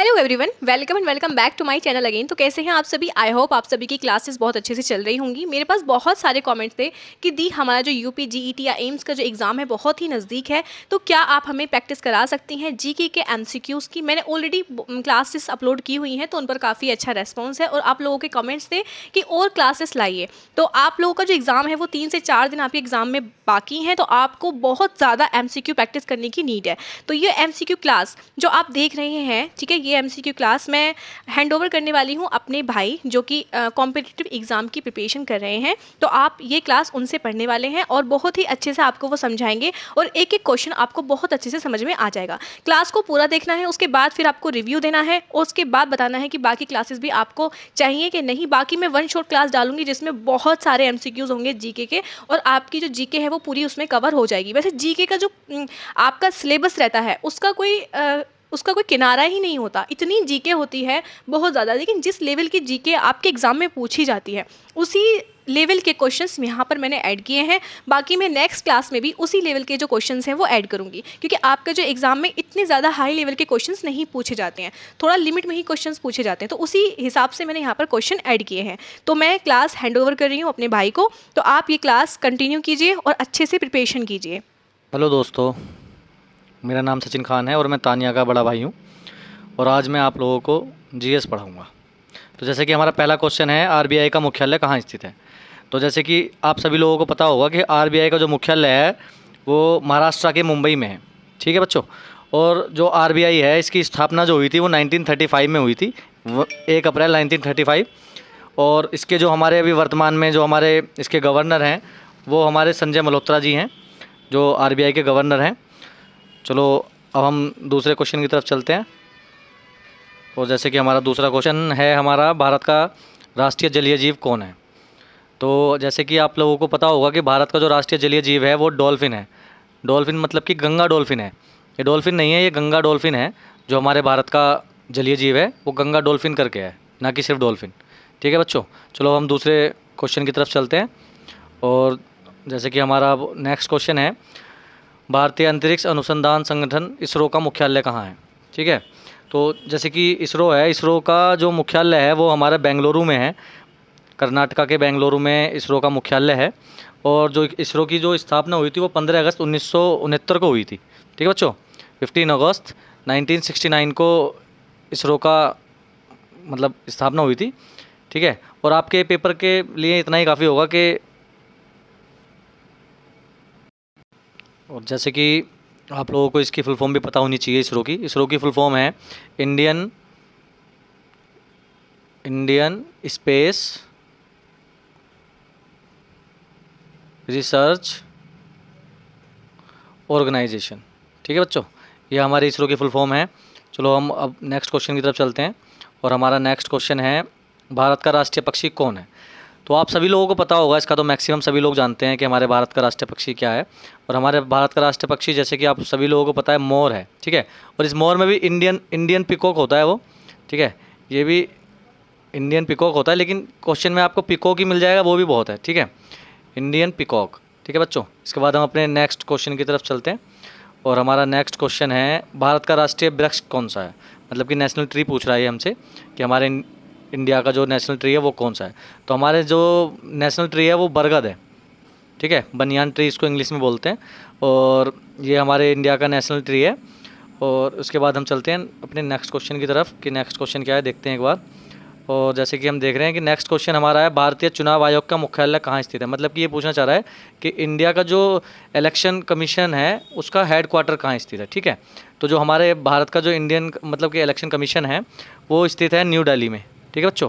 Hello everyone, welcome and welcome back to my channel again. तो कैसे हैं आप सभी? आई होप आप सभी की क्लासेस बहुत अच्छे से चल रही होंगी। मेरे पास बहुत सारे कमेंट्स थे कि दी हमारा जो यूपी जीईटी या एम्स का जो एग्ज़ाम है बहुत ही नज़दीक है, तो क्या आप हमें प्रैक्टिस करा सकती हैं जीके के एमसीक्यूज़ की। मैंने ऑलरेडी क्लासेस अपलोड की हुई हैं, तो उन पर काफ़ी अच्छा रेस्पॉन्स है और आप लोगों के कमेंट्स थे कि और क्लासेस लाइए। तो आप लोगों का जो एग्ज़ाम है वो 3 से 4 दिन आपके एग्ज़ाम में बाकी हैं, तो आपको बहुत ज़्यादा एमसीक्यू प्रैक्टिस करने की नीड है। तो ये एमसीक्यू क्लास जो आप देख रहे हैं, ठीक है, ये एमसीक्यू क्लास मैं हैंड ओवर करने वाली हूँ अपने भाई जो कि कॉम्पिटिटिव एग्ज़ाम की प्रिपरेशन कर रहे हैं। तो आप ये क्लास उनसे पढ़ने वाले हैं और बहुत ही अच्छे से आपको वो समझाएंगे और एक एक क्वेश्चन आपको बहुत अच्छे से समझ में आ जाएगा। क्लास को पूरा देखना है, उसके बाद फिर आपको रिव्यू देना है और उसके बाद बताना है कि बाकी क्लासेस भी आपको चाहिए कि नहीं। बाकी मैं वन शॉट क्लास डालूंगी जिसमें बहुत सारे एमसीक्यूज़ होंगे जीके के और आपकी जो जीके है वो पूरी उसमें कवर हो जाएगी। वैसे जीके का जो आपका सिलेबस रहता है उसका कोई किनारा ही नहीं होता, इतनी जीके होती है बहुत ज़्यादा। लेकिन जिस लेवल की जीके आपके एग्ज़ाम में पूछी जाती है उसी लेवल के क्वेश्चंस यहाँ पर मैंने ऐड किए हैं। बाकी मैं नेक्स्ट क्लास में भी उसी लेवल के जो क्वेश्चंस हैं वो ऐड करूँगी, क्योंकि आपका जो एग्ज़ाम में इतने ज़्यादा हाई लेवल के क्वेश्चंस नहीं पूछे जाते हैं, थोड़ा लिमिट में ही क्वेश्चंस पूछे जाते हैं। तो उसी हिसाब से मैंने यहाँ पर क्वेश्चन ऐड किए हैं। तो मैं क्लास हैंड ओवर कर रही हूँ अपने भाई को, तो आप ये क्लास कंटिन्यू कीजिए और अच्छे से प्रिपरेशन कीजिए। हेलो दोस्तों, मेरा नाम सचिन खान है और मैं तानिया का बड़ा भाई हूँ और आज मैं आप लोगों को जीएस पढ़ाऊँगा। तो जैसे कि हमारा पहला क्वेश्चन है, आरबीआई का मुख्यालय कहाँ स्थित है। तो जैसे कि आप सभी लोगों को पता होगा कि आरबीआई का जो मुख्यालय है वो महाराष्ट्र के मुंबई में है। ठीक है बच्चों, और जो आरबीआई है इसकी स्थापना जो हुई थी वो 1935 में हुई थी, 1 अप्रैल 1935। और इसके जो हमारे अभी वर्तमान में जो हमारे इसके गवर्नर हैं वो हमारे संजय मल्होत्रा जी हैं, जो आरबीआई के गवर्नर हैं। चलो अब हम दूसरे क्वेश्चन की तरफ चलते हैं। और जैसे कि हमारा दूसरा क्वेश्चन है, हमारा भारत का राष्ट्रीय जलीय जीव कौन है। तो जैसे कि आप लोगों को पता होगा कि भारत का जो राष्ट्रीय जलीय जीव है वो डॉल्फिन है। डॉल्फिन मतलब कि गंगा डॉल्फिन है। ये डॉल्फिन नहीं है, ये गंगा डॉल्फिन है। जो हमारे भारत का जलीय जीव है वो गंगा डॉल्फिन करके है, ना कि सिर्फ डॉल्फिन। ठीक है बच्चों, चलो हम दूसरे क्वेश्चन की तरफ चलते हैं। और जैसे कि हमारा नेक्स्ट क्वेश्चन है, भारतीय अंतरिक्ष अनुसंधान संगठन इसरो का मुख्यालय कहाँ है। ठीक है, तो जैसे कि इसरो है, इसरो का जो मुख्यालय है वो हमारे बेंगलुरु में है, कर्नाटका के बेंगलुरु में इसरो का मुख्यालय है। और जो इसरो की जो स्थापना हुई थी वो 15 अगस्त 1969 को हुई थी। ठीक है बच्चों, 15 अगस्त 1969 को इसरो का मतलब स्थापना हुई थी। ठीक है, और आपके पेपर के लिए इतना ही काफ़ी होगा कि, और जैसे कि आप लोगों को इसकी फुल फॉर्म भी पता होनी चाहिए इसरो की फुल फॉर्म है इंडियन स्पेस रिसर्च ऑर्गेनाइजेशन। ठीक है बच्चों, ये हमारे इसरो की फुल फॉर्म है। चलो हम अब नेक्स्ट क्वेश्चन की तरफ चलते हैं। और हमारा नेक्स्ट क्वेश्चन है, भारत का राष्ट्रीय पक्षी कौन है। तो आप सभी लोगों को पता होगा इसका, तो मैक्सिमम सभी लोग जानते हैं कि हमारे भारत का राष्ट्रीय पक्षी क्या है। और हमारे भारत का राष्ट्रीय पक्षी जैसे कि आप सभी लोगों को पता है मोर है। ठीक है, और इस मोर में भी इंडियन पिकॉक होता है वो। ठीक है, ये भी इंडियन पिकॉक होता है, लेकिन क्वेश्चन में आपको पिकॉक ही मिल जाएगा, वो भी बहुत है। ठीक है, इंडियन पिकॉक। ठीक है बच्चों, इसके बाद हम अपने नेक्स्ट क्वेश्चन की तरफ चलते हैं। और हमारा नेक्स्ट क्वेश्चन है, भारत का राष्ट्रीय वृक्ष कौन सा है। मतलब कि नेशनल ट्री पूछ रहा है हमसे कि हमारे इंडिया का जो नेशनल ट्री है वो कौन सा है। तो हमारे जो नेशनल ट्री है वो बरगद है। ठीक है, बनियान ट्री इसको इंग्लिश में बोलते हैं, और ये हमारे इंडिया का नेशनल ट्री है। और उसके बाद हम चलते हैं अपने नेक्स्ट क्वेश्चन की तरफ कि नेक्स्ट क्वेश्चन क्या है, देखते हैं एक बार। और जैसे कि हम देख रहे हैं कि नेक्स्ट क्वेश्चन हमारा है, भारतीय चुनाव आयोग का मुख्यालय कहाँ स्थित है। मतलब कि ये पूछना चाह रहा है कि इंडिया का जो इलेक्शन कमीशन है उसका हेड क्वार्टर कहाँ स्थित है। ठीक है, तो जो हमारे भारत का जो इंडियन मतलब कि इलेक्शन कमीशन है वो स्थित है न्यू दिल्ली में। ठीक है बच्चों,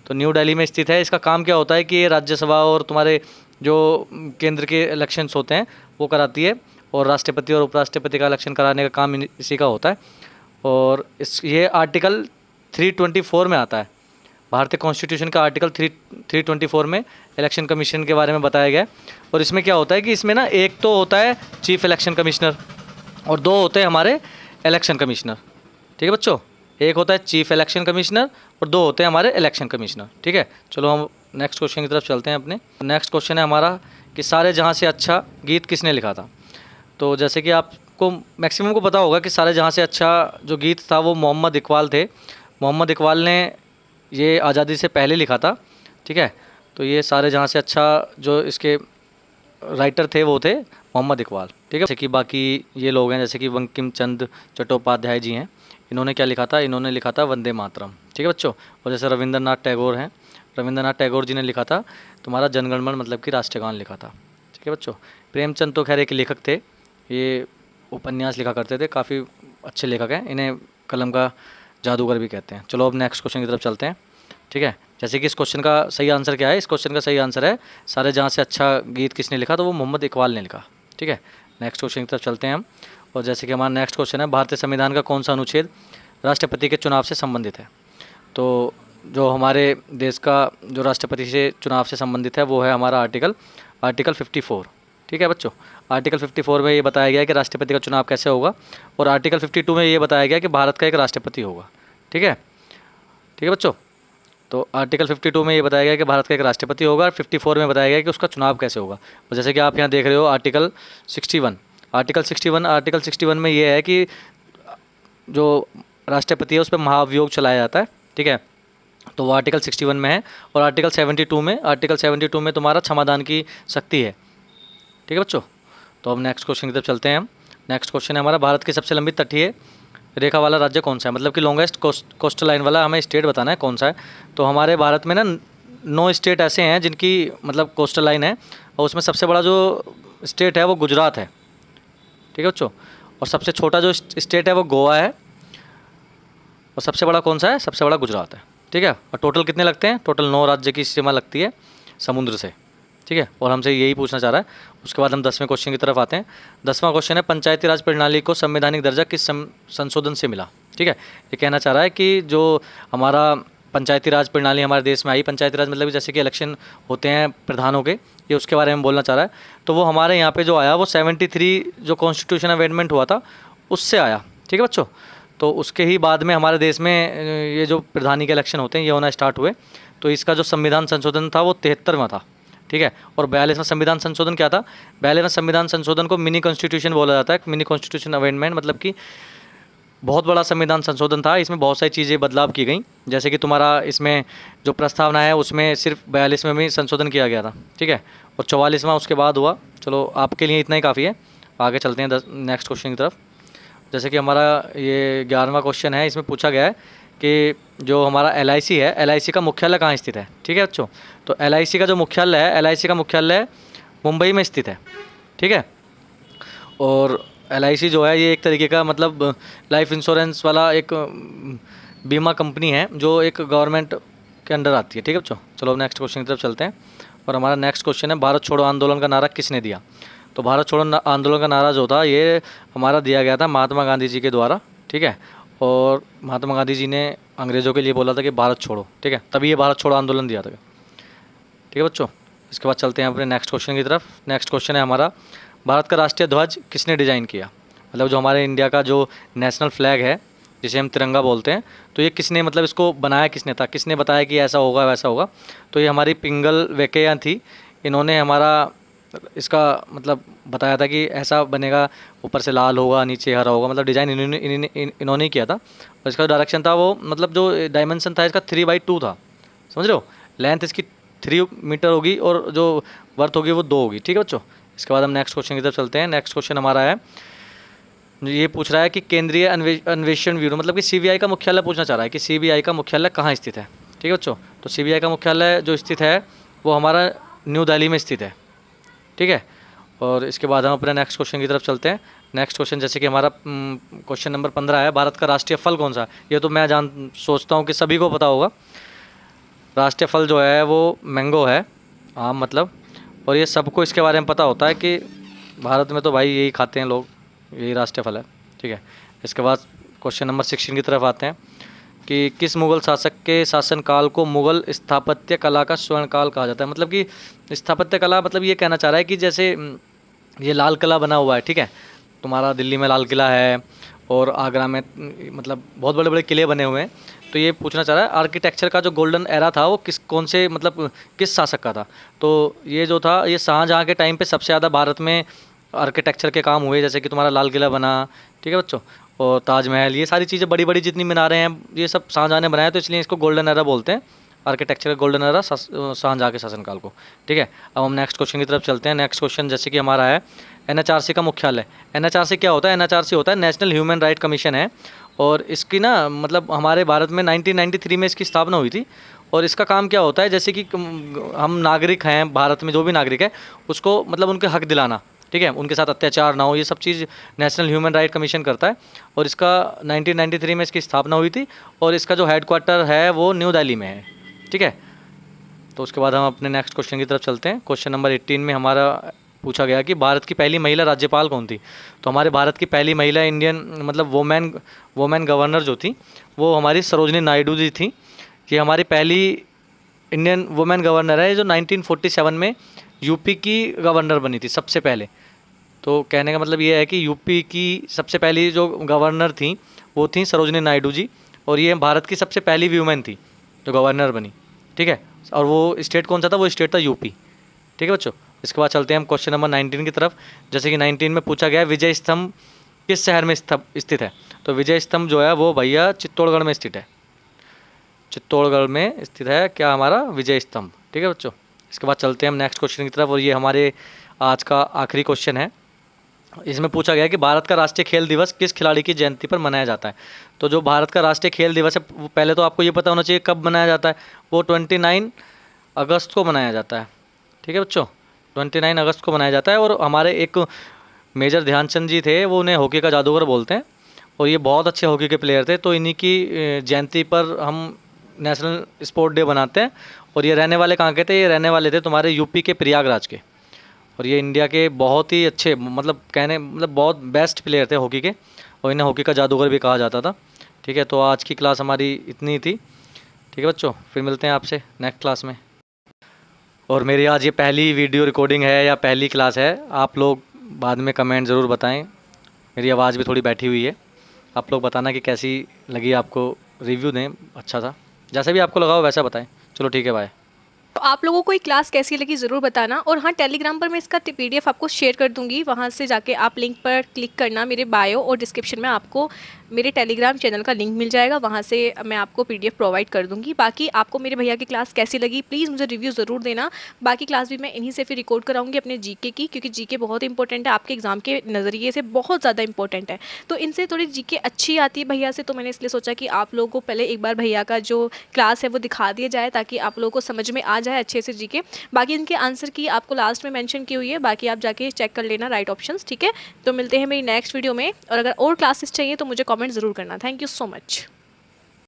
तो न्यू दिल्ली में स्थित है। इसका काम क्या होता है कि ये राज्यसभा और तुम्हारे जो केंद्र के इलेक्शंस होते हैं वो कराती है, और राष्ट्रपति और उपराष्ट्रपति का इलेक्शन कराने का काम इसी का होता है। और ये आर्टिकल 324 में आता है, भारतीय कॉन्स्टिट्यूशन का आर्टिकल 324 में इलेक्शन कमीशन के बारे में बताया गया है। और इसमें क्या होता है कि इसमें ना एक तो होता है चीफ इलेक्शन कमिश्नर और 2 होते हैं हमारे इलेक्शन कमिश्नर। ठीक है बच्चों, एक होता है चीफ इलेक्शन कमिश्नर और 2 होते हैं हमारे इलेक्शन कमिश्नर। ठीक है, चलो हम नेक्स्ट क्वेश्चन की तरफ चलते हैं अपने। नेक्स्ट क्वेश्चन है हमारा कि सारे जहाँ से अच्छा गीत किसने लिखा था। तो जैसे कि आप आपको मैक्सिमम को पता होगा कि सारे जहाँ से अच्छा जो गीत था वो मोहम्मद इकबाल थे। मोहम्मद इकबाल ने ये आज़ादी से पहले लिखा था, ठीक है। तो ये सारे जहाँ से अच्छा जो इसके राइटर थे वो थे मोहम्मद इकबाल, ठीक है। जैसे कि बाकी ये लोग हैं, जैसे कि बंकिम चंद्र चट्टोपाध्याय जी हैं, इन्होंने क्या लिखा था, इन्होंने लिखा था वंदे मातरम, ठीक है बच्चों। और जैसे रविंद्रनाथ टैगोर हैं, रविंद्रनाथ टैगोर जी ने लिखा था तुम्हारा जनगणमन मतलब कि राष्ट्रगान लिखा था, ठीक है बच्चों। प्रेमचंद तो खैर एक लेखक थे, ये उपन्यास लिखा करते थे, काफ़ी अच्छे लेखक हैं, इन्हें कलम का जादूगर भी कहते हैं। चलो अब नेक्स्ट क्वेश्चन की तरफ चलते हैं, ठीक है। जैसे कि इस क्वेश्चन का सही आंसर क्या है, इस क्वेश्चन का सही आंसर है सारे जहाँ से अच्छा गीत किसने लिखा, तो वो मोहम्मद इकबाल ने लिखा, ठीक है। नेक्स्ट क्वेश्चन की तरफ चलते हैं हम। और जैसे कि हमारा नेक्स्ट क्वेश्चन है, भारतीय संविधान का कौन सा अनुच्छेद राष्ट्रपति के चुनाव से संबंधित है। तो जो हमारे देश का जो राष्ट्रपति से चुनाव से संबंधित है वो है हमारा आर्टिकल 54, ठीक है बच्चों। आर्टिकल 54 में ये बताया गया है कि राष्ट्रपति का चुनाव कैसे होगा, और आर्टिकल 52 में ये बताया गया है कि भारत का एक राष्ट्रपति होगा, ठीक है, ठीक है बच्चों। तो आर्टिकल 52 में ये बताया गया कि भारत का एक राष्ट्रपति होगा, और 54 में बताया गया कि उसका चुनाव कैसे होगा। और जैसे कि आप यहाँ देख रहे हो आर्टिकल 61 में ये है कि जो राष्ट्रपति है उस पर महाभियोग चलाया जाता है, ठीक है। तो वो आर्टिकल 61 में है। और आर्टिकल 72 में तुम्हारा क्षमादान की शक्ति है, ठीक है बच्चों। तो अब नेक्स्ट क्वेश्चन की तरफ चलते हैं हम। नेक्स्ट क्वेश्चन है हमारा, भारत की सबसे लंबी तटीय रेखा वाला राज्य कौन सा है, मतलब कि लॉन्गेस्ट कोस्टल लाइन वाला हमें स्टेट बताना है कौन सा है। तो हमारे भारत में ना 9 स्टेट ऐसे हैं जिनकी मतलब कोस्टल लाइन है, और उसमें सबसे बड़ा जो स्टेट है वो गुजरात है, ठीक है बच्चों। और सबसे छोटा जो स्टेट है वो गोवा है, और सबसे बड़ा कौन सा है, सबसे बड़ा गुजरात है, ठीक है। और टोटल कितने लगते हैं, टोटल 9 राज्य की सीमा लगती है समुद्र से, ठीक है। और हमसे यही पूछना चाह रहा है। उसके बाद हम 10वें क्वेश्चन की तरफ आते हैं। 10वां क्वेश्चन है, पंचायती राज प्रणाली को संवैधानिक दर्जा किस संशोधन से मिला, ठीक है। ये कहना चाह रहा है कि जो हमारा पंचायती राज प्रणाली हमारे देश में आई, पंचायती राज मतलब जैसे कि इलेक्शन होते हैं प्रधानों के, ये उसके बारे में बोलना चाह रहा है। तो वो हमारे यहाँ पे जो आया वो 73 जो कॉन्स्टिट्यूशन अमेंडमेंट हुआ था उससे आया, ठीक है बच्चों। तो उसके ही बाद में हमारे देश में ये जो प्रधानी के इलेक्शन होते हैं ये होना स्टार्ट हुए। तो इसका जो संविधान संशोधन था वो 73वां था, ठीक है। और 42वां संविधान संशोधन क्या था, 42वां संविधान संशोधन को मिनी कॉन्स्टिट्यूशन बोला जाता है, मिनी कॉन्स्टिट्यूशन अमेंडमेंट, मतलब कि बहुत बड़ा संविधान संशोधन था। इसमें बहुत सारी चीज़ें बदलाव की गई, जैसे कि तुम्हारा इसमें जो प्रस्तावना है उसमें सिर्फ 42 में भी संशोधन किया गया था, ठीक है। और 44वां उसके बाद हुआ। चलो आपके लिए इतना ही काफ़ी है, आगे चलते हैं नेक्स्ट क्वेश्चन की तरफ। जैसे कि हमारा ये 11वां क्वेश्चन है, इसमें पूछा गया है कि जो हमारा LIC है, LIC का मुख्यालय कहाँ स्थित है, ठीक है बच्चों। तो LIC का जो मुख्यालय है, LIC का मुख्यालय मुंबई में स्थित है, ठीक है। और LIC जो है ये एक तरीके का मतलब लाइफ इंश्योरेंस वाला एक बीमा कंपनी है जो एक गवर्नमेंट के अंडर आती है, ठीक है बच्चों। चलो नेक्स्ट क्वेश्चन की तरफ चलते हैं। और हमारा नेक्स्ट क्वेश्चन है, भारत छोड़ो आंदोलन का नारा किसने दिया। तो भारत छोड़ो आंदोलन का नारा जो था ये हमारा दिया गया था महात्मा गांधी जी के द्वारा, ठीक है। और महात्मा गांधी जी ने अंग्रेज़ों के लिए बोला था कि भारत छोड़ो, ठीक है, तभी ये भारत छोड़ो आंदोलन दिया था, ठीक है बच्चों। इसके बाद चलते हैं अपने नेक्स्ट क्वेश्चन की तरफ। नेक्स्ट क्वेश्चन है हमारा, भारत का राष्ट्रीय ध्वज किसने डिज़ाइन किया, मतलब जो हमारे इंडिया का जो नेशनल फ्लैग है जिसे हम तिरंगा बोलते हैं, तो ये किसने मतलब इसको बनाया किसने था, किसने बताया कि ऐसा होगा वैसा होगा। तो ये हमारी पिंगल वेंकैया थी, इन्होंने हमारा इसका मतलब बताया था कि ऐसा बनेगा, ऊपर से लाल होगा नीचे हरा होगा, मतलब डिज़ाइन इन्होंने ही किया था। और इसका डायरेक्शन था वो मतलब जो डायमेंशन था इसका 3/2 था, समझ रहे हो। लेंथ इसकी 3 मीटर होगी और जो वर्थ होगी वो 2 होगी, ठीक है बच्चों। इसके बाद हम नेक्स्ट क्वेश्चन की तरफ चलते हैं। नेक्स्ट क्वेश्चन हमारा है, ये पूछ रहा है कि केंद्रीय अन्वेषण ब्यूरो मतलब कि CBI का मुख्यालय पूछना चाह रहा है कि CBI का मुख्यालय कहाँ स्थित है, ठीक है बच्चों। तो CBI का मुख्यालय जो स्थित है वो हमारा न्यू दिल्ली में स्थित है, ठीक है। और इसके बाद हम अपने नेक्स्ट क्वेश्चन की तरफ चलते हैं। नेक्स्ट क्वेश्चन जैसे कि हमारा क्वेश्चन नंबर 15 है, भारत का राष्ट्रीय फल कौन सा है। ये तो मैं सोचता हूँ कि सभी को पता होगा। राष्ट्रीय फल जो है वो मैंगो है, आम मतलब। और ये सबको इसके बारे में पता होता है कि भारत में तो भाई यही खाते हैं लोग, यही राष्ट्रीय फल है, ठीक है। इसके बाद क्वेश्चन नंबर 16 की तरफ आते हैं कि किस मुग़ल शासक के शासनकाल को मुग़ल स्थापत्य कला का स्वर्ण काल कहा जाता है। मतलब कि स्थापत्य कला मतलब ये कहना चाह रहा है कि जैसे ये लाल किला बना हुआ है, ठीक है, तुम्हारा दिल्ली में लाल किला है और आगरा में मतलब बहुत बड़े बड़े किले बने हुए हैं। तो ये पूछना चाह रहा है आर्किटेक्चर का जो गोल्डन एरा था वो कौन से मतलब किस शासक का था। तो ये जो था ये शाहजहाँ के टाइम पे सबसे ज़्यादा भारत में आर्किटेक्चर के काम हुए, जैसे कि तुम्हारा लाल किला बना, ठीक है बच्चों, और ताजमहल, ये सारी चीज़ें बड़ी बड़ी जितनी मीनारें हैं ये सब शाहजहाँ ने बनाया, तो इसलिए इसको गोल्डन एरा बोलते हैं, आर्किटेक्चर का गोल्डन एरा शाहजहाँ के शासनकाल को। ठीक है, अब हम नेक्स्ट क्वेश्चन की तरफ चलते हैं। नेक्स्ट क्वेश्चन जैसे कि हमारा है NHRC का मुख्यालय। NHRC क्या होता है? NHRC होता है नेशनल ह्यूमन राइट कमीशन है, और इसकी ना मतलब हमारे भारत में 1993 में इसकी स्थापना हुई थी। और इसका काम क्या होता है, जैसे कि हम नागरिक हैं भारत में, जो भी नागरिक है उसको मतलब उनके हक दिलाना, ठीक है, उनके साथ अत्याचार ना हो, ये सब चीज़ नेशनल ह्यूमन राइट कमीशन करता है। और इसका 1993 में इसकी स्थापना हुई थी, और इसका जो हेडक्वार्टर है वो न्यू दिल्ली में है। ठीक है, तो उसके बाद हम अपने नेक्स्ट क्वेश्चन की तरफ चलते हैं। क्वेश्चन नंबर 18 में हमारा पूछा गया कि भारत की पहली महिला राज्यपाल कौन थी। तो हमारे भारत की पहली महिला इंडियन मतलब वोमेन गवर्नर जो थी वो हमारी सरोजनी नायडू जी थी। ये हमारी पहली इंडियन वुमेन गवर्नर है जो 1947 में यूपी की गवर्नर बनी थी सबसे पहले। तो कहने का मतलब ये है कि यूपी की सबसे पहली जो गवर्नर थी वो थी सरोजनी नायडू जी, और ये भारत की सबसे पहली वुमेन थी जो गवर्नर बनी। ठीक है, और वो स्टेट कौन सा था? वो स्टेट था यूपी। ठीक है बच्चों, इसके बाद चलते हैं हम क्वेश्चन नंबर 19 की तरफ। जैसे कि 19 में पूछा गया विजय स्तंभ किस शहर में स्थित है। तो विजय स्तंभ जो है वो भैया चित्तौड़गढ़ में स्थित है। चित्तौड़गढ़ में स्थित है क्या हमारा विजय स्तंभ। ठीक है बच्चों, इसके बाद चलते हैं हम नेक्स्ट क्वेश्चन की तरफ, और ये हमारे आज का आखिरी क्वेश्चन है। इसमें पूछा गया कि भारत का राष्ट्रीय खेल दिवस किस खिलाड़ी की जयंती पर मनाया जाता है। तो जो भारत का राष्ट्रीय खेल दिवस है वो पहले तो आपको ये पता होना चाहिए कब मनाया जाता है। वो 29 अगस्त को मनाया जाता है। ठीक है बच्चों, 29 अगस्त को मनाया जाता है। और हमारे एक मेजर ध्यानचंद जी थे, वो उन्हें हॉकी का जादूगर बोलते हैं, और ये बहुत अच्छे हॉकी के प्लेयर थे। तो इन्हीं की जयंती पर हम नेशनल स्पोर्ट डे बनाते हैं। और ये रहने वाले कहाँ के थे? ये रहने वाले थे तुम्हारे यूपी के प्रयागराज के। और ये इंडिया के बहुत ही अच्छे मतलब बहुत बेस्ट प्लेयर थे हॉकी के, और इन्हें हॉकी का जादूगर भी कहा जाता था। ठीक है, तो आज की क्लास हमारी इतनी थी। ठीक है बच्चों, फिर मिलते हैं आपसे नेक्स्ट क्लास में। और मेरी आज ये पहली वीडियो रिकॉर्डिंग है या पहली क्लास है, आप लोग बाद में कमेंट ज़रूर बताएं। मेरी आवाज़ भी थोड़ी बैठी हुई है, आप लोग बताना कि कैसी लगी आपको, रिव्यू दें, अच्छा था, जैसा भी आपको लगा हो वैसा बताएं। चलो ठीक है, बाय। तो आप लोगों को ये क्लास कैसी लगी ज़रूर बताना। और हाँ, टेलीग्राम पर मैं इसका PDF आपको शेयर कर दूंगी, वहाँ से जाके आप लिंक पर क्लिक करना। मेरे बायो और डिस्क्रिप्शन में आपको मेरे टेलीग्राम चैनल का लिंक मिल जाएगा, वहाँ से मैं आपको PDF प्रोवाइड कर दूंगी। बाकी आपको मेरे भैया की क्लास कैसी लगी प्लीज़ मुझे रिव्यू ज़रूर देना। बाकी क्लास भी मैं इन्हीं से फिर रिकॉर्ड कराऊंगी अपने GK की, क्योंकि GK बहुत इंपॉर्टेंट है, आपके एग्जाम के नज़रिए से बहुत ज़्यादा इंपॉर्टेंट है। तो इनसे थोड़ी GK अच्छी आती है भैया से, तो मैंने इसलिए सोचा कि आप लोगों को पहले एक बार भैया का जो क्लास है वो दिखा दिया जाए, ताकि आप लोगों को समझ में आ जाए अच्छे से GK। बाकी इनके आंसर की आपको लास्ट में मेंशन की हुई है, बाकी आप जाके चेक कर लेना राइट ऑप्शंस। ठीक है, तो मिलते हैं मेरी नेक्स्ट वीडियो में, और अगर और क्लासेस चाहिए तो मुझे कमेंट ज़रूर करना। Thank you so much.